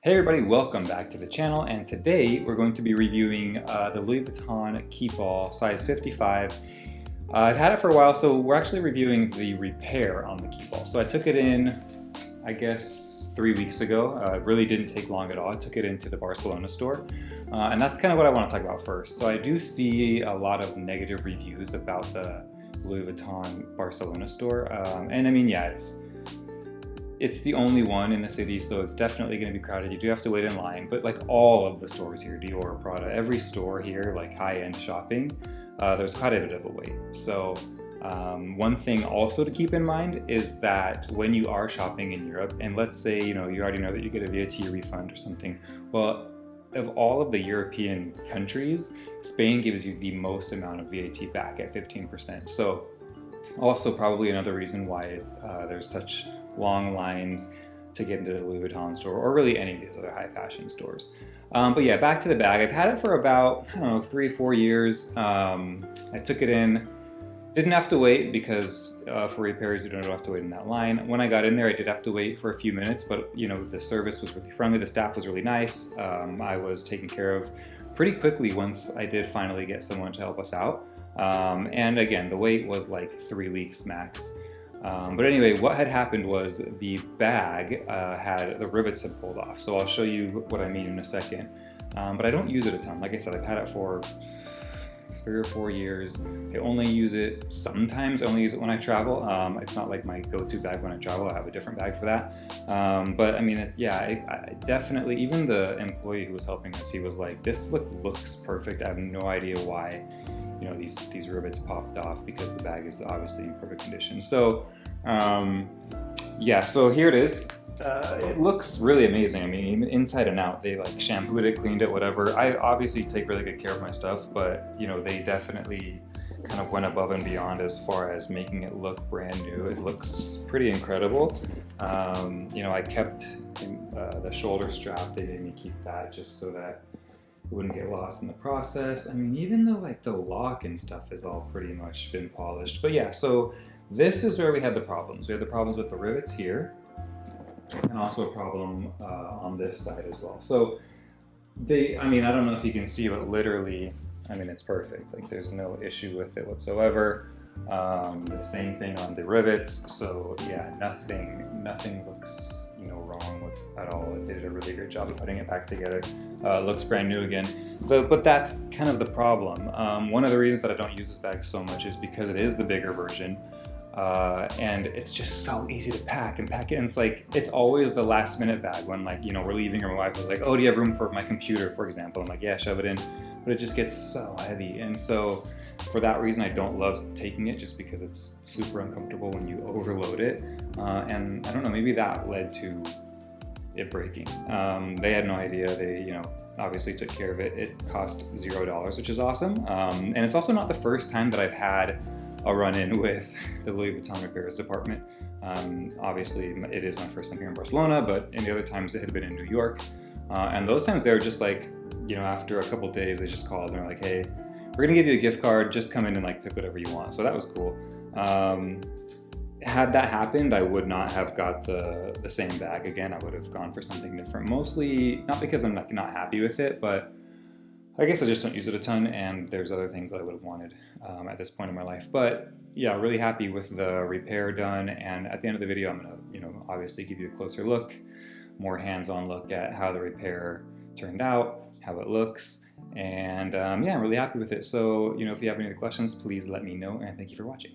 Hey everybody, welcome back to the channel, and today we're going to be reviewing the Louis Vuitton Keepall size 55. I've had it for a while, so we're actually reviewing the repair on the Keepall. So I took it in, I guess, 3 weeks ago. It really didn't take long at all. I took it into the Barcelona store, and that's kind of what I want to talk about first. So I do see a lot of negative reviews about the Louis Vuitton Barcelona store, and I mean, yeah, it's the only one in the city, so it's definitely going to be crowded. You do have to wait in line, but like all of the stores here, Dior, Prada, every store here, like high-end shopping, there's quite a bit of a wait. So one thing also to keep in mind is that when you are shopping in Europe, and let's say, you already know that you get a VAT refund or something, well, of all of the European countries, Spain gives you the most amount of VAT back at 15%. So also probably another reason why there's such long lines to get into the Louis Vuitton store, or really any of these other high fashion stores. But yeah, back to the bag. I've had it for about, I don't know, 3 or 4 years. I took it in, didn't have to wait because for repairs you don't have to wait in that line. When I got in there, I did have to wait for a few minutes, but the service was really friendly, the staff was really nice. I was taken care of pretty quickly once I did finally get someone to help us out. And again, the wait was like 3 weeks max. But anyway, what had happened was the bag the rivets had pulled off. So I'll show you what I mean in a second. But I don't use it a ton. Like I said, I've had it for 3 or 4 years. I only use it sometimes. I only use it when I travel. It's not like my go-to bag when I travel. I have a different bag for that. But I mean, I definitely, even the employee who was helping us, he was like, this looks perfect. I have no idea why these rivets popped off, because the bag is obviously in perfect condition. So yeah, so here it is. It looks really amazing. I mean, even inside and out, they like shampooed it, cleaned it, whatever. I obviously take really good care of my stuff, but they definitely kind of went above and beyond as far as making it look brand new. It looks pretty incredible. I kept the shoulder strap. They made me keep that just so that it wouldn't get lost in the process. I mean, even the lock and stuff is all pretty much been polished. But yeah, so this is where we had the problems. We had the problems with the rivets here, and also a problem on this side as well. So I don't know if you can see, but literally, I mean, it's perfect. Like, there's no issue with it whatsoever. The same thing on the rivets. So yeah, nothing looks wrong with at all. They did a really great job of putting it back together. Looks brand new again. But that's kind of the problem. One of the reasons that I don't use this bag so much is because it is the bigger version. And it's just so easy to pack and pack it. And it's always the last minute bag when we're leaving, or my wife was like, oh, do you have room for my computer, for example? I'm like, yeah, shove it in. But it just gets so heavy. And so for that reason, I don't love taking it, just because it's super uncomfortable when you overload it. And I don't know, maybe that led to it breaking. They had no idea. They, obviously took care of it. It cost $0, which is awesome. And it's also not the first time that I've had a run-in with the Louis Vuitton repairs department. Obviously, it is my first time here in Barcelona, but in the other times it had been in New York. And those times they were just like, after a couple days, they just called and they're like, hey, we're gonna give you a gift card, just come in and pick whatever you want. So that was cool. Had that happened, I would not have got the same bag again. I would have gone for something different. Mostly not because I'm not happy with it, but I guess I just don't use it a ton, and there's other things that I would have wanted at this point in my life. But yeah, really happy with the repair done. And at the end of the video, I'm gonna, obviously give you a closer look, more hands-on look at how the repair turned out, how it looks, and yeah, I'm really happy with it. So, if you have any other questions, please let me know, and thank you for watching.